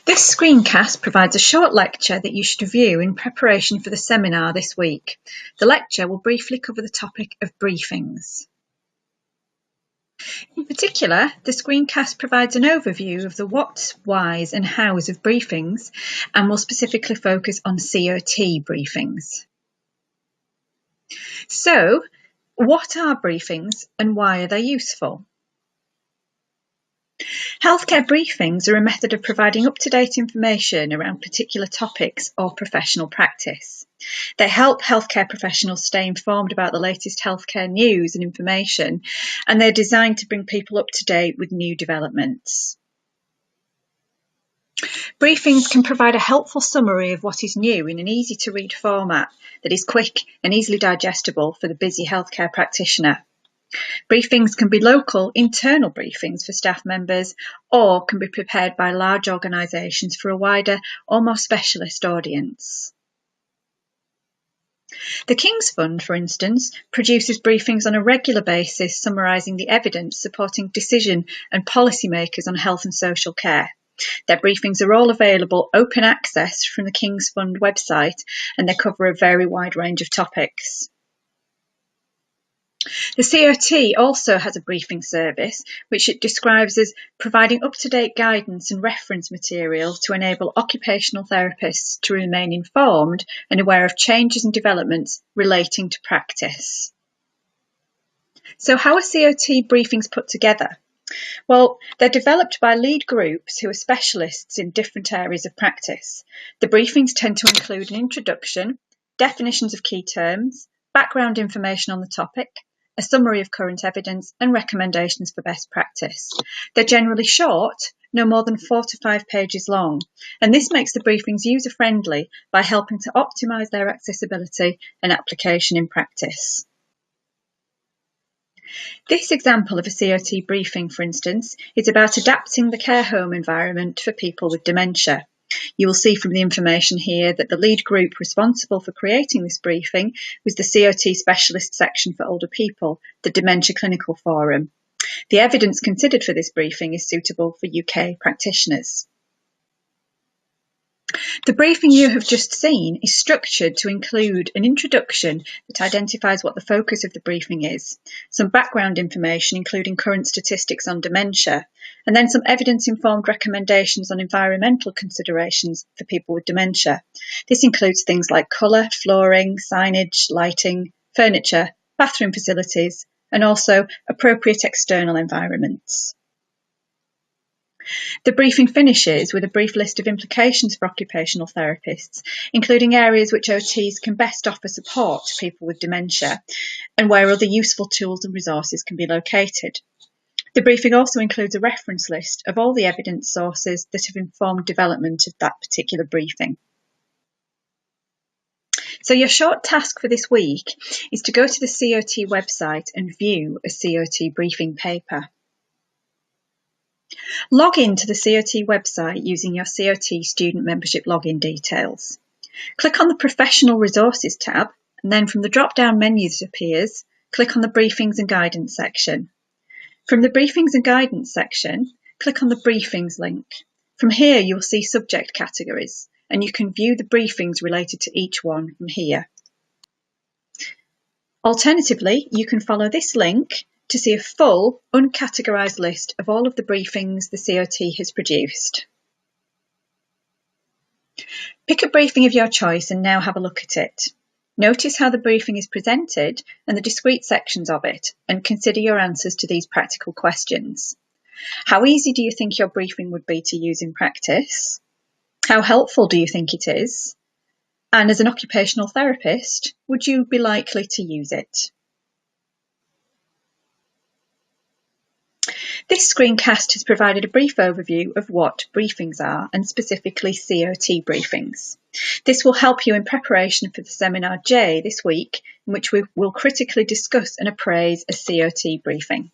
This screencast provides a short lecture that you should view in preparation for the seminar this week. The lecture will briefly cover the topic of briefings. In particular, the screencast provides an overview of the whats, whys and hows of briefings and will specifically focus on COT briefings. So, what are briefings and why are they useful? Healthcare briefings are a method of providing up-to-date information around particular topics or professional practice. They help healthcare professionals stay informed about the latest healthcare news and information, and they're designed to bring people up to date with new developments. Briefings can provide a helpful summary of what is new in an easy-to-read format that is quick and easily digestible for the busy healthcare practitioner. Briefings can be local, internal briefings for staff members, or can be prepared by large organisations for a wider or more specialist audience. The King's Fund, for instance, produces briefings on a regular basis summarising the evidence supporting decision and policymakers on health and social care. Their briefings are all available open access from the King's Fund website, and they cover a very wide range of topics. The COT also has a briefing service, which it describes as providing up-to-date guidance and reference material to enable occupational therapists to remain informed and aware of changes and developments relating to practice. So how are COT briefings put together? Well, they're developed by lead groups who are specialists in different areas of practice. The briefings tend to include an introduction, definitions of key terms, background information on the topic, a summary of current evidence and recommendations for best practice. They're generally short, no more than 4 to 5 pages long, and this makes the briefings user-friendly by helping to optimise their accessibility and application in practice. This example of a COT briefing, for instance, is about adapting the care home environment for people with dementia. You will see from the information here that the lead group responsible for creating this briefing was the COT Specialist Section for Older People, the Dementia Clinical Forum. The evidence considered for this briefing is suitable for UK practitioners. The briefing you have just seen is structured to include an introduction that identifies what the focus of the briefing is, some background information including current statistics on dementia, and then some evidence-informed recommendations on environmental considerations for people with dementia. This includes things like colour, flooring, signage, lighting, furniture, bathroom facilities, and also appropriate external environments. The briefing finishes with a brief list of implications for occupational therapists, including areas which OTs can best offer support to people with dementia and where other useful tools and resources can be located. The briefing also includes a reference list of all the evidence sources that have informed development of that particular briefing. So your short task for this week is to go to the COT website and view a COT briefing paper. Log in to the COT website using your COT student membership login details. Click on the Professional Resources tab, and then from the drop-down menu that appears, click on the Briefings and Guidance section. From the Briefings and Guidance section, click on the Briefings link. From here you will see subject categories, and you can view the briefings related to each one from here. Alternatively, you can follow this link to see a full, uncategorised list of all of the briefings the COT has produced. Pick a briefing of your choice and now have a look at it. Notice how the briefing is presented and the discrete sections of it, and consider your answers to these practical questions. How easy do you think your briefing would be to use in practice? How helpful do you think it is? And as an occupational therapist, would you be likely to use it? This screencast has provided a brief overview of what briefings are, and specifically COT briefings. This will help you in preparation for the Seminar J this week, in which we will critically discuss and appraise a COT briefing.